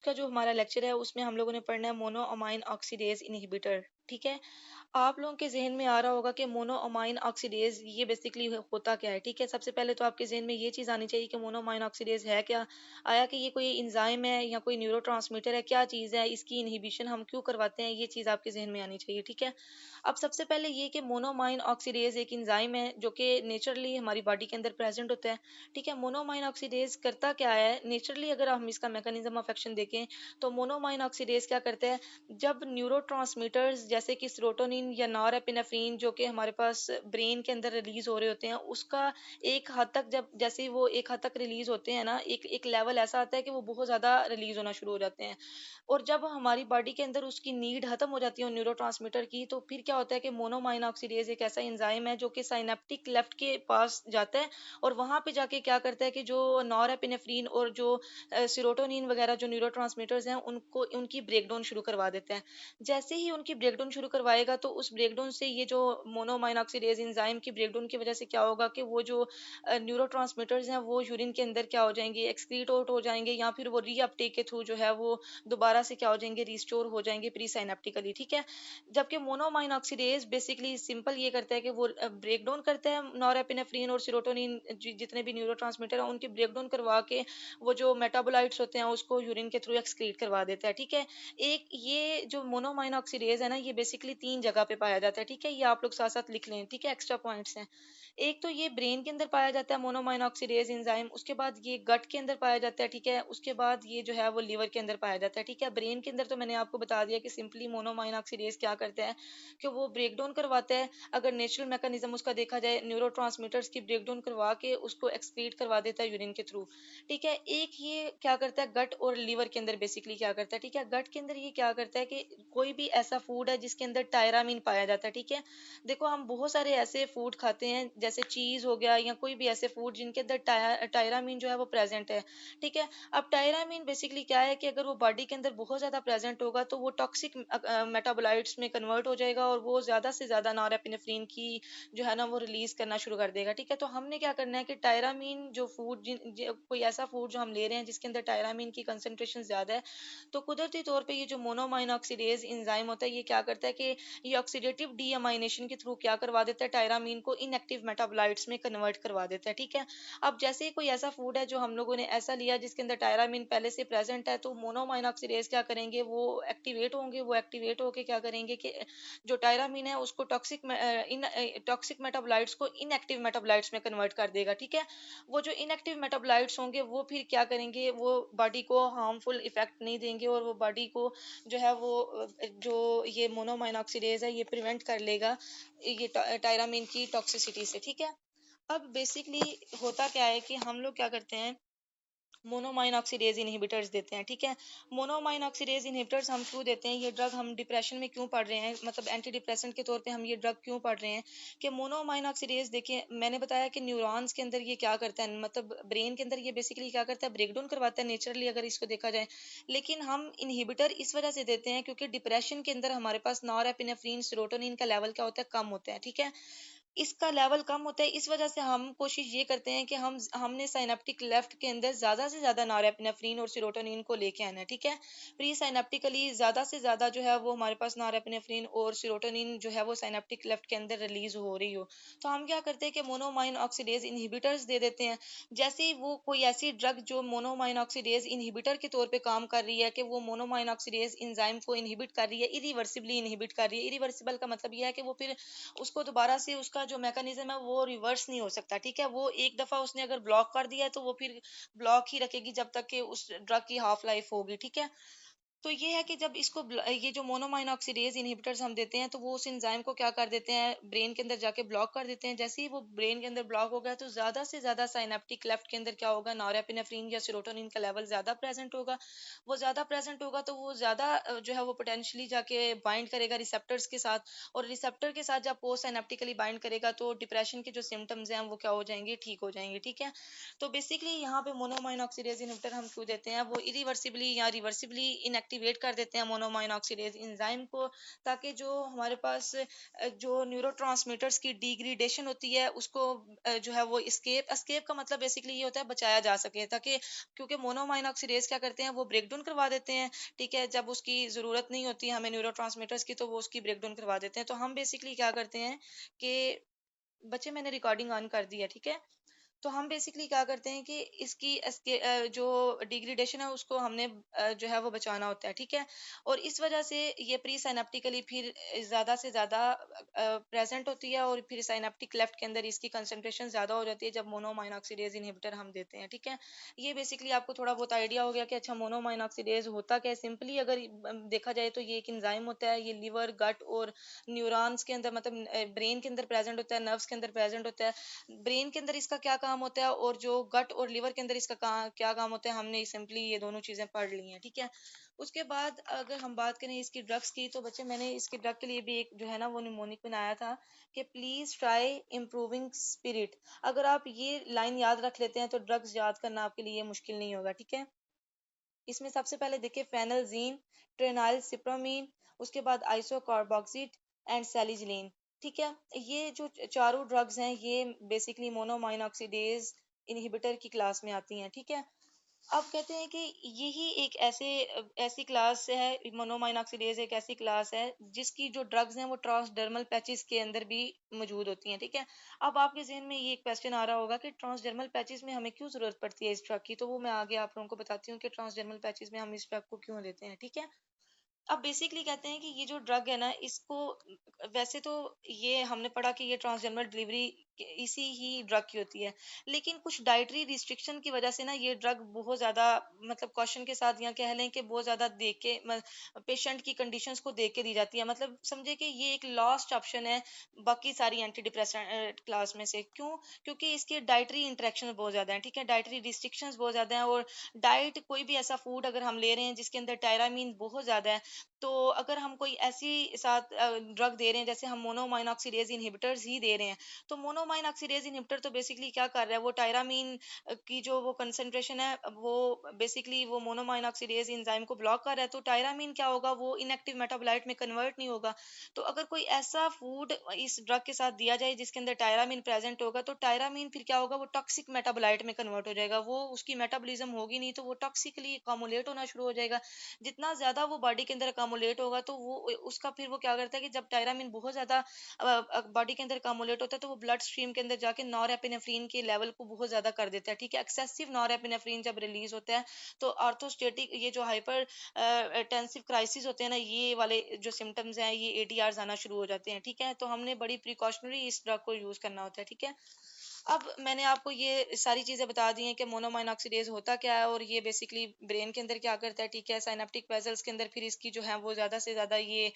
का जो हमारा लेक्चर है उसमें हम लोगों ने पढ़ना है मोनोअमाइन ऑक्सीडेज इनहिबिटर। ठीक है। आप लोगों के ज़हन में आ रहा होगा कि मोनोअमाइन ऑक्सीडेज ये बेसिकली होता क्या है। ठीक है। सबसे पहले तो आपके ज़हन में ये चीज़ आनी चाहिए कि मोनोअमाइन ऑक्सीडेज है क्या। आया कि ये कोई एंजाइम है या कोई न्यूरोट्रांसमीटर है, क्या चीज़ है, इसकी इनहिबिशन हम क्यों करवाते हैं, ये चीज़ आपके ज़हन में आनी चाहिए। ठीक है। अब सबसे पहले ये कि मोनोअमाइन ऑक्सीडेज एक एंजाइम है जो कि नेचुरली हमारी बॉडी के अंदर प्रेजेंट होता है। ठीक है। मोनोअमाइन ऑक्सीडेज करता क्या है नेचुरली, अगर हम इसका मैकेनिज्म ऑफ एक्शन देखें तो मोनोअमाइन ऑक्सीडेज क्या करता है, जब न्यूरोट्रांसमीटर्स जैसे कि सेरोटोनिन या नॉरएपिनेफ्रिन जो कि हमारे पास ब्रेन के अंदर रिलीज हो रहे होते हैं, उसका एक हद तक जब जैसे ही वो एक हद तक रिलीज होते हैं ना, एक एक लेवल ऐसा आता है कि वो बहुत ज्यादा रिलीज होना शुरू हो जाते हैं। और जब हमारी बॉडी के अंदर उसकी नीड खत्म हो जाती है न्यूरोट्रांसमीटर की, तो फिर क्या होता है कि मोनोमाइन ऑक्सीडेज एक ऐसा एंजाइम है जो कि साइनेप्टिक लेफ्ट के पास जाता है और वहां पे जाके क्या करता है कि जो नॉरएपिनेफ्रिन और जो सेरोटोनिन वगैरह जो न्यूरोट्रांसमीटर्स हैं उनको उनकी ब्रेकडाउन शुरू करवा देते हैं। जैसे ही उनकी ब्रेकडाउन शुरू करवाएगा तो उस ब्रेकडाउन से ये जो मोनोमाइन ऑक्सीडेज एंजाइम की ब्रेकडाउन की वजह से क्या होगा कि वो जो न्यूरोट्रांसमीटर्स हैं वो यूरिन के अंदर क्या हो जाएंगे, एक्सक्रीट आउट हो जाएंगे, या फिर वो रीअपटेक के थ्रू जो है वो दोबारा से क्या हो जाएंगे, रिस्टोर हो जाएंगे प्री साइनेप्टिकली। ठीक है। जबकि मोनोमाइन ऑक्सीडेज बेसिकली सिंपल ये करता है कि वो ब्रेक डाउन करता है नॉरएपिनेफ्रिन और सेरोटोनिन जितने भी न्यूरोट्रांसमीटर हैं उनकी ब्रेक डाउन करवा के वो जो मेटाबोलाइट्स होते हैं उसको यूरिन के थ्रू एक्सक्रीट करवा देता है। ठीक है। एक ये जो मोनोमाइन ऑक्सीडेज है ना, ये बेसिकली 3 जगह पे पाया जाता है। ठीक है। ये आप लोग साथ साथ लिख लें। ठीक है। एक्स्ट्रा पॉइंट्स हैं। एक तो ये ब्रेन के अंदर पाया जाता है मोनोमाइन ऑक्सीडेज एंजाइम, उसके बाद ये गट के अंदर पाया जाता है। ठीक है। उसके बाद ये जो है वो लिवर के अंदर पाया जाता है। ठीक है। ब्रेन के अंदर तो मैंने आपको बता दिया कि सिंपली मोनोमाइन ऑक्सीडेज क्या करता है कि वो ब्रेक डाउन करवाता है, अगर नेचुरल मैकेनिज्म उसका देखा जाए न्यूरोट्रांसमीटर्स की ब्रेक डाउन करवा के उसको एक्सक्रीट करवा देता है यूरिन के थ्रू। ठीक है। एक ये क्या करता है गट और लिवर के अंदर बेसिकली क्या करता है। ठीक है। गट के अंदर ये क्या करता है कि कोई भी ऐसा फूड है जिसके अंदर टायरामीन पाया जाता है। ठीक है। देखो हम बहुत सारे ऐसे फूड खाते हैं जैसे चीज हो गया या कोई भी ऐसे फूड जिनके अंदर टायरामीन जो है वो प्रेजेंट है। ठीक है। अब टायरामीन बेसिकली क्या है कि अगर वो बॉडी के अंदर बहुत ज्यादा प्रेजेंट होगा तो वो टॉक्सिक मेटाबोलाइट्स में कन्वर्ट हो जाएगा और वो ज्यादा से ज्यादा नॉरएपिनेफ्रिन की जो है ना वो रिलीज करना शुरू कर देगा। ठीक है। तो हमने क्या करना है कि टायरामीन जो फूड कोई ऐसा फूड जो हम ले रहे हैं जिसके अंदर टायरामीन की कंसेंट्रेशन ज्यादा है, तो कुदरती तौर पे ये जो मोनोमाइन ऑक्सीडेज एंजाइम होता है ये क्या करता है कि ये ऑक्सीडेटिव डीअमाइनेशन के थ्रू क्या करवा देता है, टायरामीन को इनएक्टिव मेटाबोलाइट्स में कन्वर्ट करवा देता है। ठीक है। अब जैसे ही कोई ऐसा फूड है जो हम लोगों ने ऐसा लिया जिसके अंदर टायरामीन पहले से प्रेजेंट है, तो मोनोमाइन ऑक्सीडेज क्या करेंगे, वो एक्टिवेट होंगे, वो एक्टिवेट होके क्या करेंगे कि जो टायरामीन है उसको टॉक्सिक मेटाबोलाइट्स को इनएक्टिव मेटाबोलाइट्स में कन्वर्ट कर देगा। ठीक है। वो जो इनएक्टिव मेटाबोलाइट्स होंगे वो फिर क्या करेंगे, वो बॉडी को हार्मफुल इफेक्ट नहीं देंगे और वो बॉडी को जो है वो जो ये मोनोमाइन ऑक्सीडेज है ये प्रिवेंट कर लेगा ये टायरामीन की टॉक्सिसिटी से। ठीक है। अब बेसिकली होता क्या है कि हम लोग क्या करते हैं, मोनोमाइन ऑक्सीडेज इनहिबिटर्स देते हैं। ठीक है। मोनोमाइन ऑक्सीडेज इनहिबिटर्स हम क्यों देते हैं, ये ड्रग हम डिप्रेशन में क्यों पढ़ रहे हैं, मतलब एंटी डिप्रेसेंट के तौर पे हम ये ड्रग क्यों पढ़ रहे हैं कि मोनोमाइन ऑक्सीडेज देखिए मैंने बताया कि न्यूरॉन्स के अंदर ये क्या करता है, मतलब ब्रेन के अंदर ये बेसिकली क्या करता है, ब्रेकडाउन करवाता है नेचुरली अगर इसको देखा जाए। लेकिन हम इनहिबिटर इस वजह से देते हैं क्योंकि डिप्रेशन के अंदर हमारे पास नॉरएपिनेफ्रिन सेरोटोनिन का लेवल क्या होता है, कम होता है। ठीक है। इसका लेवल कम होता है, इस वजह से हम कोशिश ये करते हैं कि हमने साइनेप्टिक लेफ्ट के अंदर ज्यादा से ज्यादा नॉरएपिनेफ्रिन और सेरोटोनिन को लेके आना है। ठीक है। प्री साइनेप्टिकली ज्यादा से ज्यादा जो है वो हमारे पास नॉरएपिनेफ्रिन और सेरोटोनिन जो है वो साइनेप्टिक लेफ्ट के अंदर रिलीज हो रही हो, तो हम क्या करते हैं कि मोनोमाइन ऑक्सीडेज इनहिबिटर्स दे देते हैं। जैसे ही वो कोई ऐसी ड्रग जो मोनोमाइन ऑक्सीडेज इनहिबिटर के तौर पे काम कर रही है कि वो मोनोमाइन ऑक्सीडेज एंजाइम को इनहिबिट कर रही है, इरिवर्सिबली इनहिबिट कर रही है। इरिवर्सिबल का मतलब ये है कि वो फिर उसको दोबारा से उसका जो मैकेनिज्म है वो रिवर्स नहीं हो सकता। ठीक है। वो एक दफा उसने अगर ब्लॉक कर दिया है तो वो फिर ब्लॉक ही रखेगी जब तक कि उस ड्रग की हाफ लाइफ होगी। ठीक है। तो ये है कि जब इसको ये जो मोनोमाइन ऑक्सीडेज इनहिबिटर्स हम देते हैं तो वो उस एंजाइम को क्या कर देते हैं, ब्रेन के अंदर जाके ब्लॉक कर देते हैं। जैसे ही वो ब्रेन के अंदर ब्लॉक हो गया तो ज्यादा से ज्यादा साइनेप्टिक लेफ्ट के अंदर क्या होगा, नॉरएपिनेफ्रिन या सेरोटोनिन का लेवल ज्यादा प्रेजेंट होगा। वो ज्यादा प्रेजेंट होगा तो वो ज्यादा जो है वो पोटेंशियली जाके बाइंड करेगा रिसेप्टर्स के साथ, और रिसेप्टर के साथ जब पोस्ट साइनेप्टिकली बाइंड करेगा तो डिप्रेशन के जो सिम्टम्स हैं वो क्या हो जाएंगे, ठीक हो जाएंगे। ठीक है। तो बेसिकली यहाँ पे मोनोमाइन ऑक्सीडेज इनहिबिटर हम क्यों देते हैं, वो इरिवर्सिबली या रिवर्सिबली इनएक्टिवेट कर देते हैं मोनोमाइन ऑक्सीडेज एंजाइम को, ताकि जो हमारे पास जो न्यूरोट्रांसमीटर्स की डिग्रेडेशन होती है उसको जो है वो एस्केप एस्केप का मतलब बेसिकली ये होता है बचाया जा सके, ताकि क्योंकि मोनोमाइन ऑक्सीडेज क्या करते हैं वो ब्रेक डाउन करवा देते हैं। ठीक है, जब उसकी जरूरत नहीं होती हमें न्यूरोट्रांसमीटर्स की तो वो उसकी ब्रेक डाउन करवा देते हैं। तो हम बेसिकली क्या करते हैं कि बच्चे मैंने रिकॉर्डिंग ऑन कर दी है, ठीक है। तो हम बेसिकली क्या करते हैं कि इसकी जो डिग्रेडेशन है उसको हमने जो है वो बचाना होता है, ठीक है। और इस वजह से ये प्री साइनेप्टिकली फिर ज्यादा से ज्यादा प्रेजेंट होती है, और फिर साइनेप्टिक लेफ्ट के अंदर इसकी कंसंट्रेशन ज्यादा हो जाती है जब मोनोमाइन ऑक्सीडेज इनहिबिटर हम देते हैं, ठीक है। ये बेसिकली आपको थोड़ा बहुत आइडिया हो गया कि अच्छा मोनोमाइन ऑक्सीडेज होता क्या है। सिंपली अगर देखा जाए तो ये एक एंजाइम होता है, ये लिवर गट और न्यूरॉन्स के अंदर मतलब ब्रेन के अंदर प्रेजेंट होता है, नर्व्स के अंदर प्रेजेंट होता है। ब्रेन के अंदर इसका क्या काम होता है और जो गट और लिवर के अंदर इसका क्या काम होता है, हमने सिंपली ये दोनों चीजें पढ़ ली हैं, ठीक है। उसके बाद अगर हम बात करें इसकी ड्रग्स की, तो बच्चे मैंने इसके ड्रग के लिए भी एक जो है ना वो निमोनिक बनाया था कि प्लीज ट्राई इम्प्रूविंग स्पिरिट। अगर आप ये लाइन याद रख लेते हैं तो ड्रग्स याद करना आपके लिए मुश्किल नहीं होगा, ठीक है। इसमें सबसे पहले देखिए फेनलजीन, ट्रेनाइल सिप्रामीन, उसके बाद आइसोकार्बोक्सिल एंड सैलिजिलिन, ठीक है। ये जो चारों ड्रग्स हैं ये बेसिकली मोनोमाइन ऑक्सीडेज इनहिबिटर की क्लास में आती हैं, ठीक है। अब कहते हैं कि यही एक ऐसी क्लास है, मोनोमाइन ऑक्सीडेज एक ऐसी क्लास है जिसकी जो ड्रग्स हैं वो ट्रांसडर्मल पैचेस के अंदर भी मौजूद होती हैं, ठीक है। अब आपके जहन में ये एक क्वेश्चन आ रहा होगा कि ट्रांसडर्मल पैचेस में हमें क्यों जरूरत पड़ती है इस ड्रग की, तो वो मैं आगे आप लोगों को बताती हूँ कि ट्रांसडर्मल पैचेस में हम इस ड्रग को क्यों देते हैं, ठीक है। अब बेसिकली कहते हैं कि ये जो ड्रग है ना इसको वैसे तो ये हमने पढ़ा कि ये ट्रांसजर्मल डिलीवरी इसी ही ड्रग की होती है, लेकिन कुछ डाइटरी रिस्ट्रिक्शन की वजह से ना ये ड्रग बहुत ज्यादा मतलब कॉशन के साथ या कह लें कि बहुत ज्यादा देख के पेशेंट की कंडीशंस को देख के दी जाती है। मतलब समझे कि ये एक लास्ट ऑप्शन है बाकी सारी एंटी डिप्रेसेंट क्लास में से। क्यों? क्योंकि इसके डाइटरी इंटरेक्शन बहुत ज्यादा है, ठीक है, डाइटरी रिस्ट्रिक्शंस बहुत ज्यादा है। और डाइट कोई भी ऐसा फूड अगर हम ले रहे हैं जिसके अंदर टायरामीन बहुत ज्यादा है, तो अगर हम कोई ऐसी साथ ड्रग दे रहे हैं जैसे हम मोनोमाइन ऑक्सीडेज इनहिबिटर्स ही दे रहे हैं, तो मोनोमाइन ऑक्सीडेज इनहिबिटर तो बेसिकली क्या कर रहा है, वो टायरामीन की जो वो कंसंट्रेशन है वो बेसिकली वो मोनोमाइन ऑक्सीडेज एंजाइम को ब्लॉक कर रहा है। तो टायरामीन क्या होगा, वो इनएक्टिव मेटाबोलाइट में कन्वर्ट नहीं होगा। तो अगर कोई ऐसा फूड इस ड्रग के साथ दिया जाए जिसके अंदर टायरामीन प्रेजेंट होगा, तो टायरामीन फिर क्या होगा, वो टॉक्सिक मेटाबोलाइट में कन्वर्ट हो जाएगा, वो उसकी मेटाबॉलिज्म होगी नहीं, तो वो टॉक्सिकली अकोमुलेट होना शुरू हो जाएगा। जितना ज्यादा वो बॉडी के अंदर अकोमुलेट होगा तो वो उसका फिर वो क्या करता है कि जब टायरामिन बहुत ज्यादा बॉडी के अंदर अकोमुलेट होता है तो वो ब्लड स्ट्रीम के अंदर जाके नॉरएपिनेफ्रिन के लेवल को बहुत ज्यादा कर देता है, ठीक है। एक्सेसिव नॉरएपिनेफ्रिन जब रिलीज होता है तो ऑर्थोस्टेटिक ये जो हाइपर टेंसिव क्राइसिस होते हैं ना, ये वाले जो सिम्टम्स हैं ये एटीआर आना शुरू हो जाते हैं, ठीक है। तो हमने बड़ी प्रिकॉशनरी इस ड्रग को यूज करना होता है, ठीक है। अब मैंने आपको ये सारी चीजें बता दी हैं कि मोनोमाइन ऑक्सीडेज होता क्या है और ये बेसिकली ब्रेन के अंदर क्या करता है, ठीक है। साइनेप्टिक वेसल्स के अंदर फिर इसकी जो है वो ज्यादा से ज्यादा ये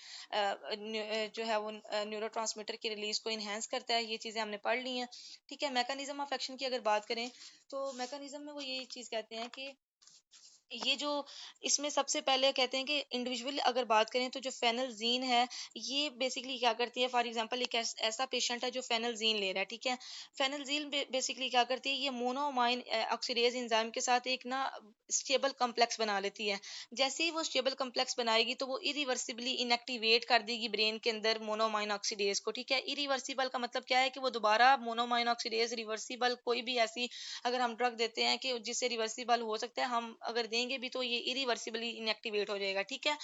जो है वो न्यूरोट्रांसमीटर की रिलीज को इनहेंस करता है। ये चीजें हमने पढ़ ली हैं, ठीक है। मैकेनिज्म ऑफ एक्शन की अगर बात करें तो मैकेनिज्म में वो यही चीज कहते हैं कि ये जो इसमें सबसे पहले कहते हैं कि इंडिविजुअल अगर बात करें तो जो फेनलजीन है ये बेसिकली क्या करती है। फॉर एग्जांपल एक ऐसा पेशेंट है जो फेनलजीन ले रहा है, ठीक है। फेनलजीन बेसिकली क्या करती है, ये मोनोमाइन ऑक्सीडेज एंजाइम के साथ एक ना स्टेबल कॉम्प्लेक्स बना लेती है। जैसे ही वो स्टेबल कॉम्प्लेक्स बनाएगी तो वो इरिवर्सिबली इनएक्टिवेट कर देगी ब्रेन के अंदर मोनोमाइन ऑक्सीडेज को, ठीक है। इरिवर्सिबल का मतलब क्या है कि वो दोबारा मोनोमाइन ऑक्सीडेज रिवर्सिबल कोई भी ऐसी अगर हम ड्रग देते हैं कि जिससे रिवर्सिबल हो सकता है, हम अगर देंगे भी तो ये इरिवर्सिबली इनएक्टिवेट हो जाएगा, ठीक है।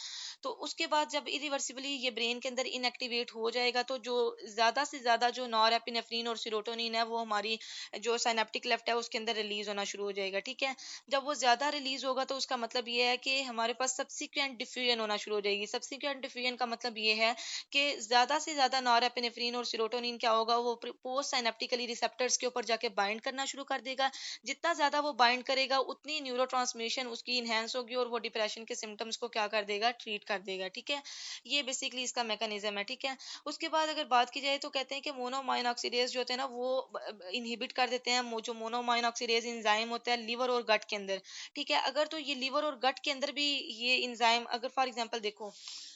तो उसके बाद जब इरिवर्सिबली ये ब्रेन के अंदर इनएक्टिवेट हो जाएगा तो जो ज्यादा से ज्यादा जो नॉरएपिनेफ्रिन और सीरोटोनिन है वो हमारी जो साइनेप्टिक लेफ्ट है उसके अंदर रिलीज होना शुरू हो जाएगा, ठीक है। जब वो ज्यादा रिलीज होगा तो उसका मतलब ये है कि हमारे पास सब्सिक्वेंट डिफ्यूजन होना शुरू हो जाएगी। सब्सिक्वेंट डिफ्यूजन का मतलब ये है कि ज्यादा से ज्यादा नॉरएपिनेफ्रिन और सीरोटोनिन क्या होगा, वो पोस्ट साइनेप्टिकली रिसेप्टर्स के ऊपर जाके बाइंड करना शुरू कर देगा। जितना ज्यादा वो बाइंड करेगा उतनी न्यूरोट्रांसमिशन उसकी इनहेंस होगी और वो डिप्रेशन के सिम्टम्स को क्या कर देगा, ट्रीट कर देगा, ठीक है। ये बेसिकली इसका मैकेनिज्म है, ठीक है। उसके बाद अगर बात की जाए तो कहते हैं कि मोनोमाइन ऑक्सीडेज जो होते हैं ना वो इनहिबिट कर देते हैं जो मोनोमाइन ऑक्सीडेज एंजाइम होता है लिवर और गट के अंदर, ठीक है। अगर तो ये लिवर और गट के अंदर भी ये एंजाइम अगर फॉर एग्जांपल देखो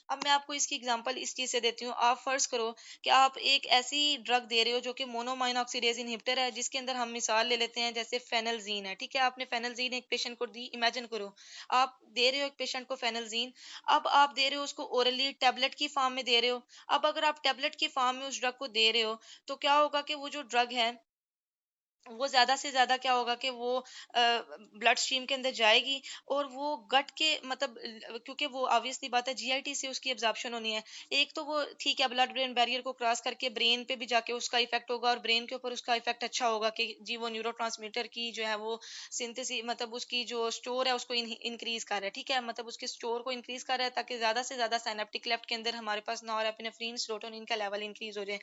अब मैं आपको इसकी एग्जांपल इस चीज से देती हूँ। आप फर्ज करो कि आप एक ऐसी ड्रग दे रहे हो जो कि मोनोमाइन ऑक्सीडेज इनहिबिटर है, जिसके अंदर हम मिसाल ले लेते हैं जैसे फेनलजीन है, ठीक है। आपने फेनलजीन एक पेशेंट को दी, इमेजिन करो आप दे रहे हो एक पेशेंट को फेनलजीन। अब आप दे रहे हो उसको ओरली टैबलेट की फॉर्म में दे रहे हो। अब अगर आप टैबलेट की फॉर्म में उस ड्रग को दे रहे हो तो क्या होगा कि वो जो ड्रग है वो ज्यादा से ज्यादा क्या होगा कि वो ब्लड स्ट्रीम के अंदर जाएगी, और वो गट के मतलब क्योंकि वो ऑब्वियसली बात है जीआईटी से उसकी एब्जॉर्प्शन होनी है। एक तो वो ठीक है ब्लड ब्रेन बैरियर को क्रॉस करके ब्रेन पे भी जाके उसका इफेक्ट होगा, और ब्रेन के ऊपर उसका इफेक्ट अच्छा होगा कि जी वो न्यूरोट्रांसमीटर की जो है वो सिंथेसिस मतलब उसकी जो स्टोर है उसको इंक्रीज कर रहा है, ठीक है। मतलब उसके स्टोर को इंक्रीज कर रहा है ताकि ज्यादा से ज्यादा साइनेप्टिक लेफ्ट के अंदर हमारे पास नॉरएपिनेफ्रिन सेरोटोनिन का लेवल इंक्रीज हो जाए।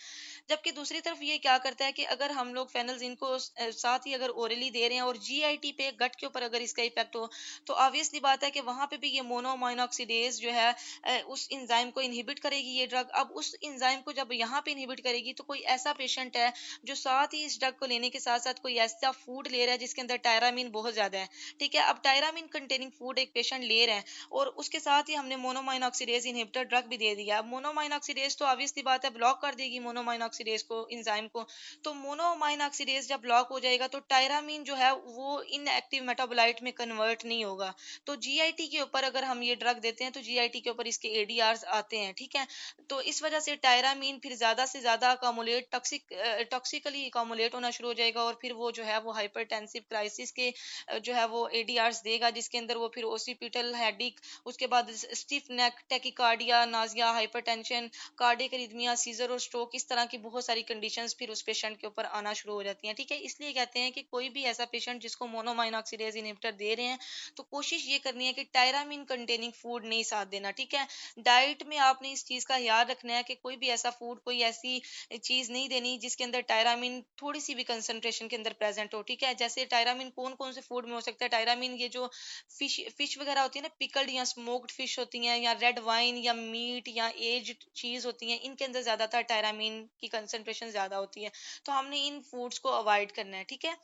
जबकि दूसरी तरफ ये क्या करता है कि अगर हम लोग फेनल्जीन को साथ ही अगर ओरली दे रहे हैं और जीआईटी पे गट के ऊपर अगर इसका इफेक्ट हो, तो ऑब्वियसली बात है कि वहां पे भी ये मोनोअमाइन ऑक्सीडेज जो है उस एंजाइम को इनहिबिट करेगी ये ड्रग। अब उस एंजाइम को जब यहाँ पे इनहिबिट करेगी तो कोई ऐसा पेशेंट है जो साथ ही इस ड्रग को लेने के साथ साथ कोई ऐसा फूड ले रहा है जिसके अंदर टायरामीन बहुत ज्यादा है, ठीक है। अब टायरामीन कंटेनिंग फूड एक पेशेंट ले रहा है और उसके साथ ही हमने मोनोमाइन ऑक्सीडेज इनहिबिटर ड्रग भी दे दिया। अब मोनोमाइन ऑक्सीडेज तो ऑब्वियसली बात है ब्लॉक कर देगी मोनोमाइन ऑक्सीडेज को, एंजाइम को। तो मोनोमाइन ऑक्सीडेज जब ब्लॉक हो जाएगा तो टायरामीन जो है वो इनएक्टिव मेटाबोलाइट में कन्वर्ट नहीं होगा। तो जीआईटी के ऊपर अगर हम ये ड्रग देते हैं तो जीआईटी के ऊपर इसके एडीआरस आते हैं, ठीक है। तो इस वजह से टायरामीन फिर ज्यादा से ज्यादा अकोमुलेट टॉक्सिकली अकोमुलेट होना शुरू हो जाएगा, और फिर वो जो है वो हाइपरटेंसिव क्राइसिस के जो है वो एडीआरस देगा, जिसके अंदर वो फिर ओसिपिटल हेडिक, उसके बाद stiff neck, tachycardia, nausea, hypertension, cardiac arrhythmia, seizure और स्ट्रोक, इस तरह की बहुत सारी कंडीशंस फिर उस पेशेंट के ऊपर आना शुरू हो जाती हैं, ठीक है। इसलिए कहते हैं कि कोई भी ऐसा पेशेंट जिसको मोनोमाइन ऑक्सीडेज इनहिबिटर दे रहे हैं तो कोशिश ये करनी है कि टायरामीन कंटेनिंग फूड नहीं साथ देना, ठीक है। डाइट में आपने इस चीज का याद रखना है कि कोई भी ऐसा फूड, कोई ऐसी चीज नहीं देनी जिसके अंदर टायरामीन थोड़ी सी भी कंसंट्रेशन के अंदर प्रेजेंट हो, ठीक है। जैसे टायरामीन कौन कौन से फूड में हो सकता है, टायरामीन ये जो फिश फिश वगैरह होती है ना, पिकल्ड या स्मोक्ड फिश होती हैं, या रेड वाइन या मीट या एज्ड चीज होती हैं, इनके अंदर ज्यादातर टायरामीन की कंसंट्रेशन ज्यादा होती है। तो हमने इन फूड्स को अवॉइड करना है, ठीक है।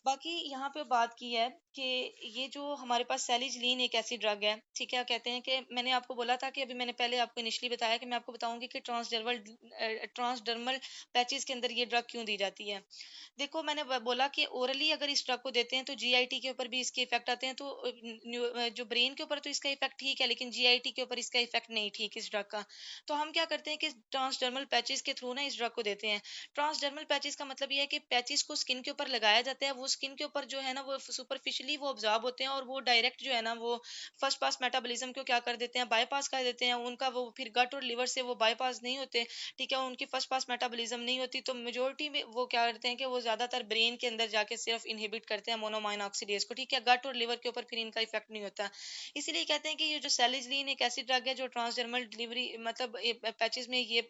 बाकी यहाँ पे बात की है कि ये जो हमारे पास सैलिजलीन एक ऐसी ड्रग है, ठीक है। कहते हैं कि मैंने आपको बोला था कि अभी मैंने पहले आपको इनिशियली बताया कि मैं आपको बताऊंगी कि ट्रांसडर्मल पैचेस के अंदर ये ड्रग क्यों दी जाती है। देखो मैंने बोला कि ओरली अगर इस ड्रग को देते हैं तो जीआईटी के ऊपर भी इसके इफेक्ट आते हैं, तो जो ब्रेन के ऊपर तो इसका इफेक्ट ठीक है, लेकिन जीआईटी के ऊपर इसका इफेक्ट नहीं ठीक इस ड्रग का। तो हम क्या करते हैं कि ट्रांसडर्मल पैचेस के थ्रू ना इस ड्रग को देते हैं। ट्रांसडर्मल पैचेस का मतलब ये है कि पैचेस को स्किन के ऊपर लगाया जाता है, वो स्किन के ऊपर जो है ना वो सुपरफिशियली वो ऑब्जॉर्ब होते हैं, और वो डायरेक्ट जो है ना वो फर्स्ट पास मेटाबॉलिज्म को क्या कर देते हैं, बाईपास कर देते हैं उनका। वो फिर गट और लिवर से वो बाईपास नहीं होते, ठीक है। उनकी फर्स्ट पास मेटाबॉलिज्म नहीं होती, तो मेजोरिटी में वो क्या करते हैं कि वो ज्यादातर ब्रेन के अंदर जाके सिर्फ इनहिबिट करते हैं मोनोमाइन ऑक्सीडेज को, ठीक है। गट और लिवर के ऊपर फिर इनका इफेक्ट नहीं होता। इसीलिए कहते हैं कि ये जो सैलिजलीन एक ऐसी ड्रग है जो ट्रांसडर्मल डिलीवरी मतलब पैचेस में ये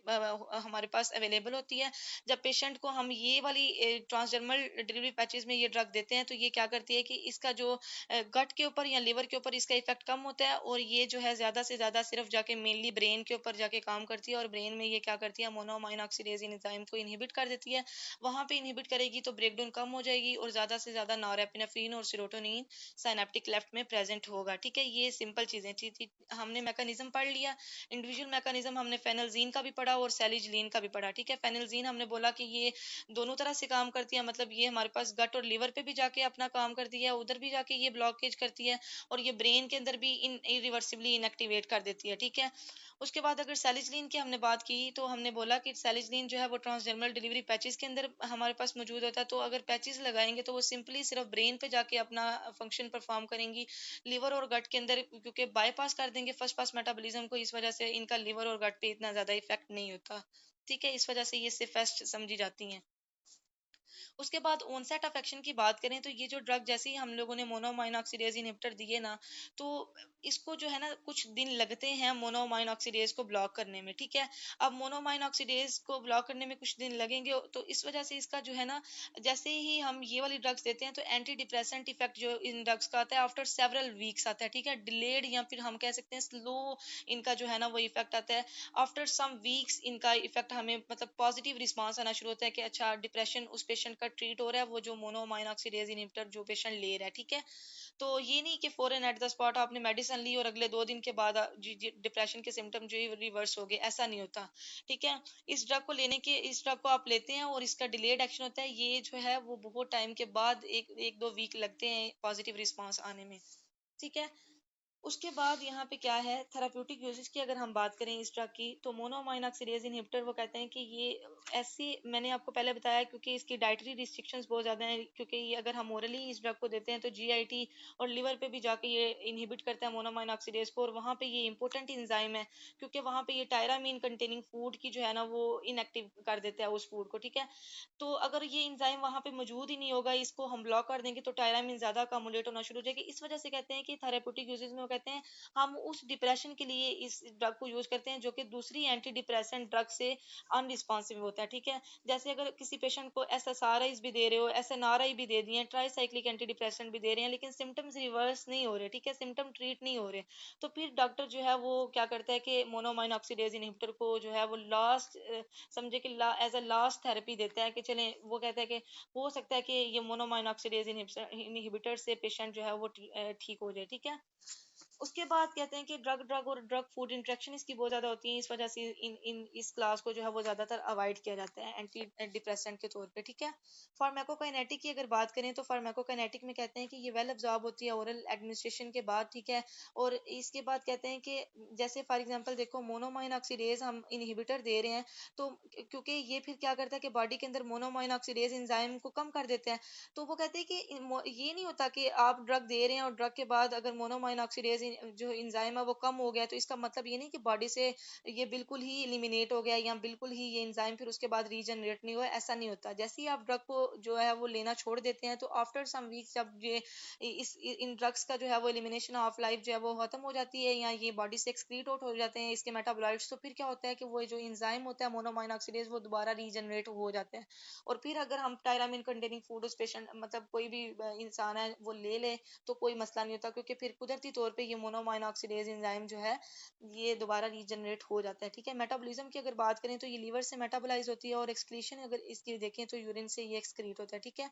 हमारे पास अवेलेबल होती है। जब पेशेंट को हम ये वाली ट्रांसडर्मल डिलीवरी पैचेस में ये ड्रग देते हैं तो ये क्या करती है कि इसका जो गट के ऊपर या लिवर के ऊपर इसका इफेक्ट कम होता है, और ये जो है ज्यादा से ज्यादा सिर्फ जाके मेनली ब्रेन के ऊपर जाके काम करती है, और ब्रेन में ये क्या करती है मोनोमाइन ऑक्सीडेज एंजाइम को इनहिबिट कर देती है। वहां पे इनहिबिट करेगी तो ब्रेकडाउन कम हो जाएगी, और ज्यादा से ज्यादा नॉरएपिनेफ्रिन और सेरोटोनिन साइनेप्टिक लेफ्ट में प्रेजेंट होगा, ठीक है। ये सिंपल चीजें थी, हमने मैकेनिज्म पढ़ लिया। इंडिविजुअल मैकेनिज्म हमने फेनलजीन का भी पढ़ा और सैलिजलीन का भी पढ़ा, ठीक है। फेनलजीन हमने बोला कि ये दोनों तरह से काम करती है, मतलब ये हमारे पास गट और लिवर पे भी जाके अपना काम करती है, उधर भी जाके ये ब्लॉकेज करती है, और ये ब्रेन के अंदर भी इरिवर्सिबली इनएक्टिवेट कर देती है, ठीक है। उसके बाद अगर सैलिजलीन की हमने बात की तो हमने बोला कि सैलिजलीन जो है वो ट्रांसडर्मल डिलीवरी पैचेस के अंदर हमारे पास मौजूद होता है। तो अगर पैचेस लगाएंगे तो वो सिंपली सिर्फ ब्रेन पे जाके अपना फंक्शन परफॉर्म करेंगी, लिवर और गट के अंदर क्योंकि बाईपास कर देंगे फर्स्ट पास मेटाबॉलिज्म को, इस वजह से इनका लिवर और गट पे इतना ज्यादा इफेक्ट नहीं होता, ठीक है। इस वजह से ये सेफेस्ट समझी जाती हैं। उसके बाद ऑनसेट ऑफ एक्शन की बात करें तो ये जो ड्रग जैसे ही हम लोगों ने मोनोमाइन ऑक्सीडेज इनहिबिटर दिए ना, तो इसको जो है ना कुछ दिन लगते हैं मोनोमाइन ऑक्सीडेज को ब्लॉक करने में, ठीक है। अब मोनोमाइन ऑक्सीडेज को ब्लॉक करने में कुछ दिन लगेंगे, तो इस वजह से इसका जो है ना जैसे ही हम ये वाली ड्रग्स देते हैं तो एंटी डिप्रेसेंट इफेक्ट जो इन ड्रग्स का आता है आफ्टर सेवरल वीक्स आता है, ठीक है। डिलेड या फिर हम कह सकते हैं स्लो इनका जो है ना वो इफेक्ट आता है। आफ्टर सम वीक्स इनका इफेक्ट हमें मतलब पॉजिटिव रिस्पांस आना शुरू होता है कि अच्छा डिप्रेशन उस पेशेंट का का ट्रीट हो रहा है वो जो मोनोअमाइन ऑक्सीडेज इनहिबिटर जो पेशेंट ले रहा है, ठीक है। तो ये नहीं कि फौरन एट द स्पॉट आपने मेडिसिन ली और अगले 2 दिन के बाद डिप्रेशन के सिम्टम जो है रिवर्स हो गए, ऐसा नहीं होता, ठीक है। इस ड्रग को आप लेते हैं और इसका डिलेड एक्शन होता है, ये जो है वो बहुत टाइम के बाद एक दो वीक लगते हैं पॉजिटिव रिस्पांस आने में, ठीक है। उसके बाद यहाँ पे क्या है, थेराप्यूटिक यूजेस की अगर हम बात करें इस ड्रग की, तो मोनोअमाइन ऑक्सीडेज इनहिबिटर वो कहते हैं कि ये ऐसी, मैंने आपको पहले बताया क्योंकि इसकी डाइटरी रिस्ट्रिक्शंस बहुत ज़्यादा हैं, क्योंकि ये अगर हम ओरली इस ड्रग को देते हैं तो जीआईटी और लिवर पे भी जाके ये इनहिबिट करता है मोनोअमाइन ऑक्सीडेज को, और वहाँ पे ये इंपॉर्टेंट इंजाइम है क्योंकि वहाँ पे ये टायरामीन कंटेनिंग फूड की जो है ना वो इनएक्टिव कर देता है उस फूड को, ठीक है। तो अगर ये एंजाइम वहाँ पे मौजूद ही नहीं होगा, इसको हम ब्लॉक कर देंगे तो टायरामीन ज्यादा अकामुलेट होना शुरू हो जाएगी। इस वजह से कहते हैं कि थेरेप्यूटिक यूजेस में वो कहते हैं हम उस डिप्रेशन के लिए इस ड्रग को यूज करते हैं जो कि दूसरी एंटी डिप्रेसेंट ड्रग से अनरिस्पॉन्सिव होता है, ठीक है। जैसे अगर किसी पेशेंट को एसएसआरआईज भी दे रहे हो, एसएनआरआई भी दे दिए, ट्राईसाइक्लिक एंटी डिप्रेसेंट भी दे रहे हैं, लेकिन सिम्टम्स रिवर्स नहीं हो रहे, ठीक है, सिम्टम ट्रीट नहीं हो रहे, तो फिर डॉक्टर जो है वो क्या करता है कि मोनोमाइन ऑक्सीडेज इनहिबिटर को जो है वो लास्ट, समझे कि एज अ लास्ट थेरेपी देता है कि चलें, वो कहता है कि हो सकता है कि ये मोनोमाइन ऑक्सीडेज इनहिबिटर से पेशेंट जो है वो ठीक हो जाए, ठीक है। उसके बाद कहते हैं कि ड्रग ड्रग और ड्रग फूड इंटरेक्शन इसकी बहुत ज्यादा होती है, इस वजह से इन इन इस क्लास को जो है वो ज्यादातर अवॉइड किया जाता है एंटी डिप्रेसेंट के तौर पे, ठीक है। फार्माकोकाइनेटिक की अगर बात करें तो फार्माकोकाइनेटिक में कहते हैं कि ये वेल अब्जॉर्ब होती है ओरल एडमिनिस्ट्रेशन के बाद, ठीक है। और इसके बाद कहते हैं कि जैसे फॉर एग्जांपल देखो मोनोमाइन ऑक्सीडेज हम इनहिबिटर दे रहे हैं, तो क्योंकि ये फिर क्या करता है कि बॉडी के अंदर मोनोमाइन ऑक्सीडेज एंजाइम को कम कर देते हैं, तो वो कहते हैं कि ये नहीं होता कि आप ड्रग दे रहे हैं और ड्रग के बाद अगर मोनोमाइन ऑक्सीडेज जो एंजाइम है वो कम हो गया तो इसका मतलब ये नहीं कि बॉडी से ये बिल्कुल ही एलिमिनेट हो गया या बिल्कुल ही ये एंजाइम फिर उसके बाद रीजनरेट नहीं हुआ, ऐसा नहीं होता। जैसे ही आप ड्रग को जो है वो लेना छोड़ देते हैं तो आफ्टर सम वीक्स जब ये इन ड्रग्स का जो है वो एलिमिनेशन ऑफ लाइफ जो है वो खत्म हो जाती है या ये बॉडी से एक्सक्रीट आउट हो जाते हैं इसके मेटाबोलाइट्स, तो फिर क्या होता है कि वो जो एंजाइम होता है मोनोमाइन ऑक्सीडेज वो दोबारा रीजनरेट हो जाते हैं। और फिर अगर हम टायरामिन कंटेनिंग फूड उस पेशेंट मतलब कोई भी इंसान है वो ले ले तो कोई मसला नहीं होता, क्योंकि फिर कुदरती तौर पे ये मोनोमाइन ऑक्सीडेज एंजाइम जो है ये दोबारा रीजनरेट हो जाता है, ठीक है। मेटाबॉलिज्म की अगर बात करें तो ये लीवर से मेटाबोलाइज होती है और एक्सक्रीशन अगर इसकी देखें तो यूरिन से ये एक्सक्रीट होता है, ठीक है।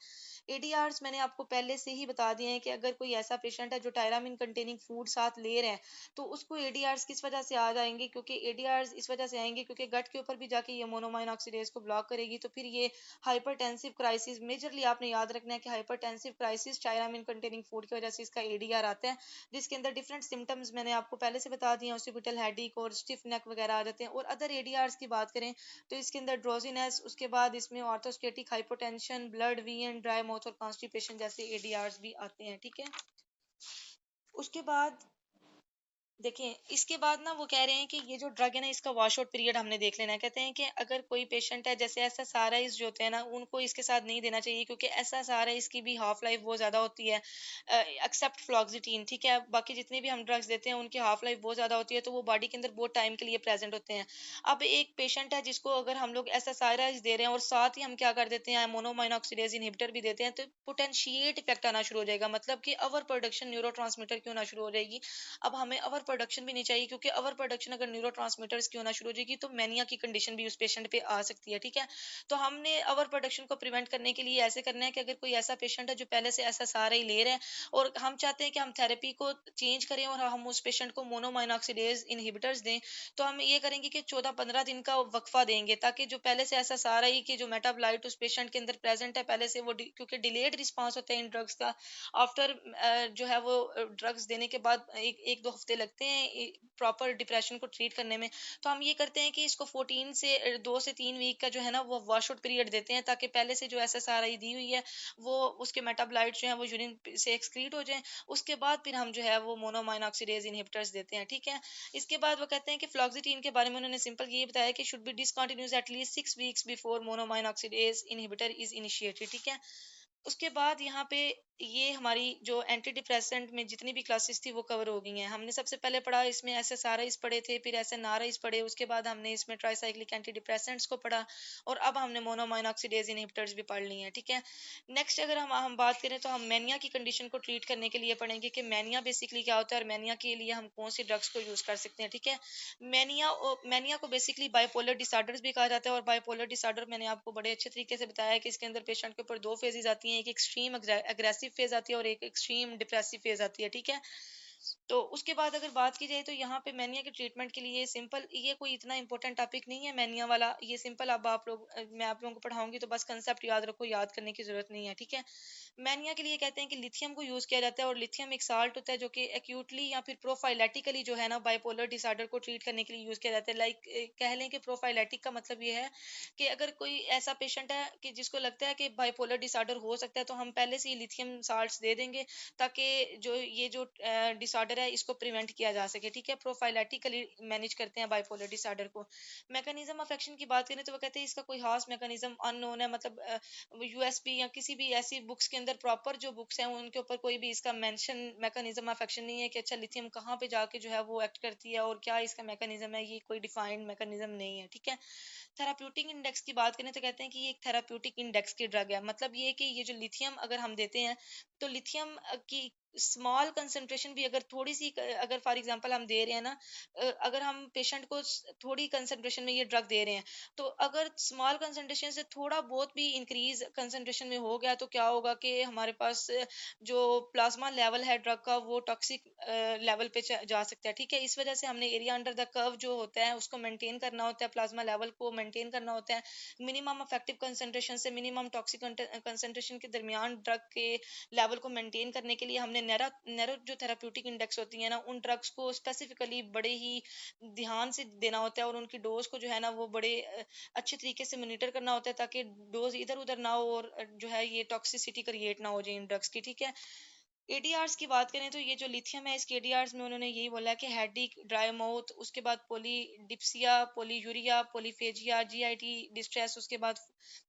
एडीआरस मैंने आपको पहले से ही बता दिए हैं कि अगर कोई ऐसा पेशेंट है जो टायरामिन कंटेनिंग फूड साथ ले रहे हैं तो उसको एडीआरस किस वजह से आ जाएंगे, क्योंकि एडीआरस इस वजह से आएंगे क्योंकि गट के ऊपर भी जाके ये मोनोमाइन ऑक्सीडेज को ब्लॉक करेगी, तो फिर ये हाइपरटेंसिव क्राइसिस, मेजरली आपने याद रखना है कि hypertensive crisis tyramine containing food की वजह से इसका एडीआर आता है, जिसके अंदर डिफरेंट सिम्टम्स मैंने आपको पहले से बता दिए, ऑसिपिटल हेडेक और स्टिफ नेक वगैरह आ जाते हैं। और अदर एडीआरस की बात करें तो इसके अंदर ड्रोजीनेस, उसके बाद इसमें orthostatic hypotension, blood vein, dry mouth और कॉन्स्टिपेशन जैसे एडीआरस भी आते हैं, ठीक है। उसके बाद देखिए इसके बाद ना वो कह रहे हैं कि ये जो ड्रग है ना इसका वॉश आउट पीरियड हमने देख लेना है। कहते हैं कि अगर कोई पेशेंट है जैसे एसएसआरआईज जो होते हैं ना उनको इसके साथ नहीं देना चाहिए, क्योंकि एसएसआरआईज की भी हाफ लाइफ बहुत ज्यादा होती है, एक्सेप्ट फ्लॉक्सिटीन, ठीक है। बाकी जितने भी हम ड्रग्स देते हैं उनकी हाफ लाइफ बहुत ज्यादा होती है, तो वो बॉडी के अंदर बहुत टाइम के लिए प्रेजेंट होते हैं। अब एक पेशेंट है जिसको अगर हम लोग एसएसआरआईज दे रहे हैं और साथ ही हम क्या कर देते हैं मोनोमाइन ऑक्सीडेज इनहिबिटर भी देते हैं, तो पोटेंशिएट इफेक्ट आना शुरू हो जाएगा, मतलब कि ओवर प्रोडक्शन न्यूरो की होना शुरू हो जाएगी। अब हमें ओवर प्रोडक्शन भी नहीं चाहिए, क्योंकि ओवर प्रोडक्शन अगर न्यूरो की होना शुरू हो जाएगी तो मैनिया की कंडीशन भी उस पेशेंट पे आ सकती है, ठीक है। तो हमने ओवर प्रोडक्शन को प्रिवेंट करने के लिए ऐसे करना है कि अगर कोई ऐसा पेशेंट है जो पहले से ऐसा सारा ही ले रहा है और हम चाहते हैं कि हम थेरेपी को चेंज करें और हम उस पेशेंट को मोनोमाइन ऑक्सीडेज इनहिबिटर्स दें, तो हम ये करेंगे कि 14-15 दिन का वक्फा देंगे, ताकि जो पहले से ऐसा सारा ही कि जो मेटाबोलाइट उस पेशेंट के अंदर प्रेजेंट है पहले से वो क्योंकि डिलेड रिस्पांस होता है इन ड्रग्स का आफ्टर जो है वो ड्रग्स देने के बाद एक दो हफ्ते लगते हैं प्रॉपर डिप्रेशन को ट्रीट करने में। तो हम ये करते हैं कि इसको 14 से 2 से 3 वीक का जो है ना वो वॉश आउट पीरियड देते हैं, ताकि पहले से जो एसएसआरआई दी हुई है वो उसके मेटाबोलाइट्स जो है वो यूरिन से एक्सक्रीट हो जाएं। उसके बाद फिर हम जो है वो मोनोमाइन ऑक्सीडेज इनहिबिटर्स देते हैं, ठीक है। इसके बाद वो कहते हैं कि फ्लॉक्सिटीन के बारे में उन्होंने सिंपल ये बताया कि should be discontinues at least 6 weeks before monoamine oxidase inhibitor is initiated, ठीक है। उसके बाद यहाँ पे ये हमारी जो एंटी डिप्रेसेंट में जितनी भी क्लासेस थी वो कवर हो गई हैं। हमने सबसे पहले पढ़ा इसमें एसएसआरआईज पढ़े थे, फिर एसएनआरआईज पढ़े, उसके बाद हमने इसमें ट्राइसाइक्लिक एंटी डिप्रेसेंट्स को पढ़ा, और अब हमने मोनोअमाइन ऑक्सीडेज इनहिबिटर्स भी पढ़ लिए हैं। ठीक है। नेक्स्ट अगर हम बात करें तो हम मैनिया की कंडीशन को ट्रीट करने के लिए पढ़ेंगे कि मैनिया बेसिकली क्या होता है और मैनिया के लिए हम कौन सी ड्रग्स को यूज कर सकते हैं। ठीक है। मैनिया को बेसिकली बाइपोलर डिसऑर्डर्स भी कहा जाता है, और बाइपोलर डिसऑर्डर मैंने आपको बड़े अच्छे तरीके से बताया है कि इसके अंदर पेशेंट के ऊपर दो फेजेज आती हैं, एक एक्सट्रीम अग्रेसिव फेज आती है और एक एक्सट्रीम डिप्रेसिव फेज आती है। ठीक है। तो उसके बाद अगर बात की जाए तो यहाँ पे मैनिया के ट्रीटमेंट के लिए सिंपल, ये कोई इतना इंपॉर्टेंट टॉपिक नहीं है मैनिया वाला, ये सिंपल, अब आप लोग मैं आप लोगों को पढ़ाऊंगी तो बस कंसेप्ट याद रखो, याद करने की जरूरत नहीं है। ठीक है। मैनिया के लिए कहते हैं कि लिथियम को यूज किया जाता है, और लिथियम एक साल्ट होता है जो कि एक्यूटली या फिर प्रोफाइलेटिकली जो है ना बाइपोलर डिसऑर्डर को ट्रीट करने के लिए यूज किया जाता है। लाइक कह लें कि प्रोफाइलेटिक का मतलब ये है कि अगर कोई ऐसा पेशेंट है कि जिसको लगता है कि बाइपोलर डिसऑर्डर हो सकता है, तो हम पहले से ही लिथियम साल्ट्स दे देंगे ताकि जो डिसऑर्डर है इसको प्रिवेंट किया जा सके। ठीक है। प्रोफाइलेटिकली मैनेज करते हैं बाइपोलर डिसऑर्डर को। मैकेनिज्म ऑफ एक्शन की बात करें तो वो कहते हैं इसका कोई खास मैकेनिज्म अननोन है, मतलब यूएसपी या किसी भी ऐसी बुक्स के अंदर प्रॉपर जो बुक्स हैं उनके ऊपर कोई भी इसका मेंशन मैकेनिज्म ऑफ एक्शन नहीं है कि अच्छा लिथियम कहाँ पे जाके जो है वो एक्ट करती है और क्या इसका मैकेनिज्म है, ये कोई डिफाइंड मैकेनिज्म नहीं है। ठीक है। थेराप्यूटिक इंडेक्स की बात करें तो कहते हैं कि ये एक थेराप्यूटिक इंडेक्स की ड्रग है। मतलब ये कि ये जो लिथियम अगर हम देते हैं तो लिथियम की स्मॉल कंसंट्रेशन भी अगर थोड़ी सी अगर फॉर एग्जांपल हम दे रहे हैं ना, अगर हम पेशेंट को थोड़ी कंसंट्रेशन में ये ड्रग दे रहे हैं, तो अगर स्मॉल कंसंट्रेशन से थोड़ा बहुत भी इंक्रीज कंसंट्रेशन में हो गया तो क्या होगा कि हमारे पास जो प्लाज्मा लेवल है ड्रग का वो टॉक्सिक लेवल पे जा सकता है। ठीक है। इस वजह से हमने एरिया अंडर द कर्व जो होता है उसको मेंटेन करना होता है, प्लाज्मा लेवल को मेंटेन करना होता है, मिनिमम इफेक्टिव कंसंट्रेशन से मिनिमम टॉक्सिक कंसंट्रेशन के दरमियान ड्रग के लेवल को मेंटेन करने के लिए हमने नैरो नैरो जो थेराप्यूटिक इंडेक्स होती है ना उन ड्रग्स को स्पेसिफिकली बड़े ही ध्यान से देना होता है, और उनकी डोज को जो है ना वो बड़े अच्छे तरीके से मॉनिटर करना होता है ताकि डोज इधर उधर ना हो और जो है ये टॉक्सिसिटी क्रिएट ना हो जाए इन ड्रग्स की। ठीक है। एडीआर्स की बात करें तो ये जो लिथियम है इसके एडीआर्स में उन्होंने यही बोला कि हेडिक, ड्राई माउथ, उसके बाद पोलीडिप्सिया, पोलीयूरिया, पोलीफेजिया, जीआईटी डिस्ट्रेस,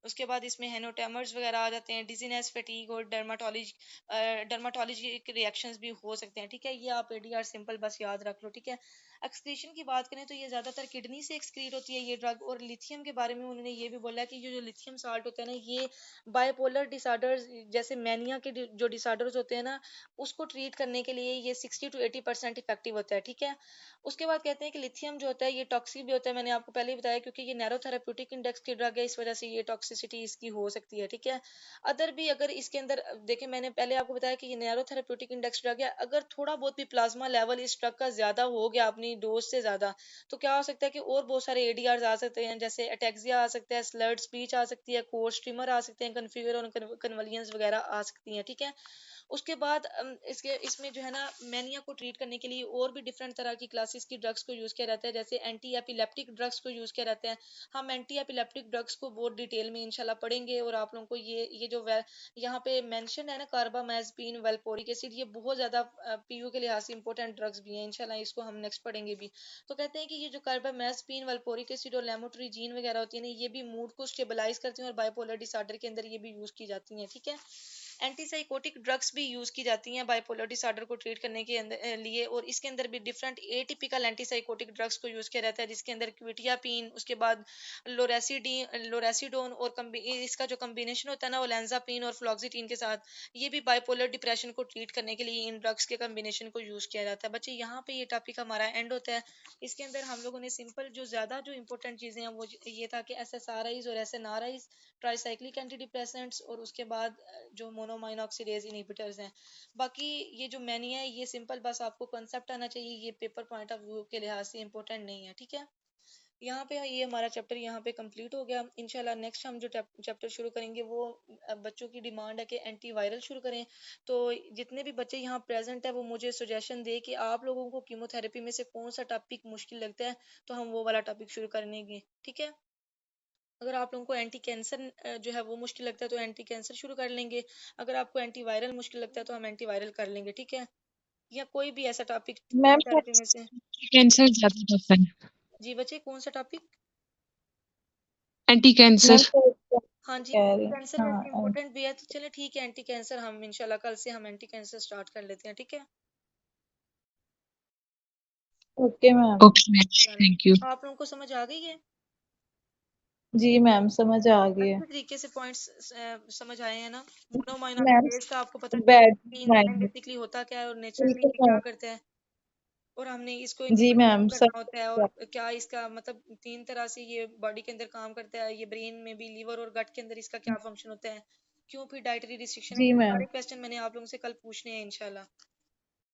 उसके बाद इसमें हेनोटेमर्स वगैरह आ जाते हैं, डिजीनेस, फटीग और डर्माटोलॉजी के रिएक्शंस भी हो सकते हैं। ठीक है। ये आप एडीआर सिंपल बस याद रख लो। ठीक है। एक्सक्रीशन की बात करें तो ये ज्यादातर किडनी से एक्सक्रीट होती है ये ड्रग, और लिथियम के बारे में उन्होंने ये भी बोला कि ये जो लिथियम साल्ट होता है ना ये बाइपोलर डिसऑर्डर्स जैसे मैनिया के जो डिसऑर्डर्स होते हैं ना उसको ट्रीट करने के लिए ये 60 to 80% इफेक्टिव होता है। ठीक है। उसके बाद कहते हैं कि लिथियम जो होता है ये टॉक्सिक भी होता है, मैंने आपको पहले ही बताया, क्योंकि ये नैरो थेराप्यूटिक इंडेक्स की ड्रग है, इस वजह से ये टॉक्सिसिटी इसकी हो सकती है। ठीक है। अदर भी अगर इसके अंदर देखें, मैंने पहले आपको बताया कि ये नैरो थेराप्यूटिक इंडेक्स ड्रग है, अगर थोड़ा बहुत भी प्लाज्मा लेवल इस ड्रग का ज्यादा हो गया अपनी डोज से ज्यादा, तो क्या हो सकता है कि और बहुत सारे एडीआर आ सकते हैं, जैसे अटेक्सिया आ सकता है, स्लर्ड स्पीच आ सकती है, कोर्स ट्रिमर आ सकते हैं, कन्फ्यूजन और कन्वलियंस वगैरह आ सकती हैं। ठीक है। उसके बाद इसके इसमें जो है ना मैनिया को ट्रीट करने के लिए और भी डिफरेंट तरह की क्लासेस की ड्रग्स को यूज किया जाता है, जैसे एंटी एपिलेप्टिक ड्रग्स को यूज किया जाता है। हम एंटी एपिलेप्टिक ड्रग्स को बहुत डिटेल में इंशाल्लाह पढ़ेंगे, और आप लोगों को ये जो यहाँ पे मेंशन है ना कार्बामेज़पीन, वेलपोरिक एसिड, ये बहुत ज्यादा पीयू के लिहाज से इंपॉर्टेंट ड्रग्स भी हैं, इंशाल्लाह इसको हम नेक्स्ट पढ़ेंगे भी। तो कहते हैं कि ये जो कार्बामेज़पीन, वेलपोरिक एसिड और लेमोट्रिजीन वगैरह होती है ना ये भी मूड को स्टेबलाइज करती हैं और बाइपोलर डिसऑर्डर के अंदर ये भी यूज की जाती हैं। ठीक है। एंटीसाइकोटिक ड्रग्स भी यूज की जाती हैं बाइपोलर डिसऑर्डर को ट्रीट करने के लिए, और इसके अंदर भी डिफरेंट एटिपिकल एंटीसाइकोटिक ड्रग्स को यूज किया जाता है, जिसके अंदर क्विटियापिन, उसके बाद लोरेसिडोन और इसका जो कम्बिनेशन होता है ना ओलेंजापिन और फ्लॉक्सिटिन के साथ, ये भी बाइपोलर डिप्रेशन को ट्रीट करने के लिए इन ड्रग्स के कम्बिनेशन को यूज किया जाता है। बच्चे यहाँ पे ये टॉपिक हमारा एंड होता है। इसके अंदर हम लोगों ने सिंपल जो ज्यादा जो इंपॉर्टेंट चीजें हैं वो ये था कि एसएसआरआईज और एसएनआरआईज, ट्राइसाइक्लिक एंटी डिप्रेसेंट्स, और उसके बाद जो मोनोमाइन ऑक्सीडेज इनहिबिटर्स हैं। बाकी ये जो मैनी है ये सिंपल बस आपको कॉन्सेप्ट आना चाहिए, ये पेपर पॉइंट ऑफ व्यू के लिहाज से इंपॉर्टेंट नहीं है। ठीक है। यहाँ पे ये हमारा चैप्टर यहाँ पे कंप्लीट हो गया। इंशाल्लाह नेक्स्ट हम जो चैप्टर शुरू करेंगे वो बच्चों की डिमांड है कि एंटीवायरल शुरू करें। तो जितने भी बच्चे यहाँ प्रेजेंट है वो मुझे सजेशन दे कि आप लोगों को कीमोथेरेपी में से कौन सा टॉपिक मुश्किल लगता है, तो हम वो वाला टॉपिक शुरू करेंगे। ठीक है। अगर आप लोगों को एंटी कैंसर जो है वो मुश्किल लगता है तो एंटी कैंसर शुरू कर लेंगे, अगर आपको एंटी वायरल मुश्किल लगता है तो हम एंटी वायरल कर लेंगे। ठीक है। या कोई भी ऐसा टॉपिक मैम कीमोथेरेपी में से। कैंसर ज्यादा टफ है। जी बच्चे कौन सा टॉपिक? Anti ma'am cancer. हाँ जी, कह रही कैंसर वैसे हाँ। इम्पोर्टेंट भी है, तो चले ठीक है, एंटी कैंसर हम इंशाल्लाह कल से हम एंटी कैंसर स्टार्ट कर लेते हैं, ठीक है। Okay ma'am. ओके मैम, चलो, थैंक यू। आप लोगों को समझ आ गई है? जी मैम समझ आ गई है। अच्छे तरीके से पॉइंट्स समझ आए हैं ना? मैम मोनोमाइनऑक्सीडेज का आपको पता चल बैड कि एंजाइम माइंड। बेसिकली होता क्या है और नेचुरली बिल्कुल ये क्या मैम। करता है, और हमने इसको जी इनहिबिट मैम सब करना होता है, और क्या इसका मतलब तीन तरह से ये बॉडी के अंदर काम करता है, ये ब्रेन में भी, लीवर और गट के अंदर इसका क्या फंक्शन होता है, क्यों फिर डाइटरी रिस्ट्रिक्शन है, जी ये मैम। सारे क्वेश्चन मैंने आप लोगों से कल पूछने हैं इंशाल्लाह।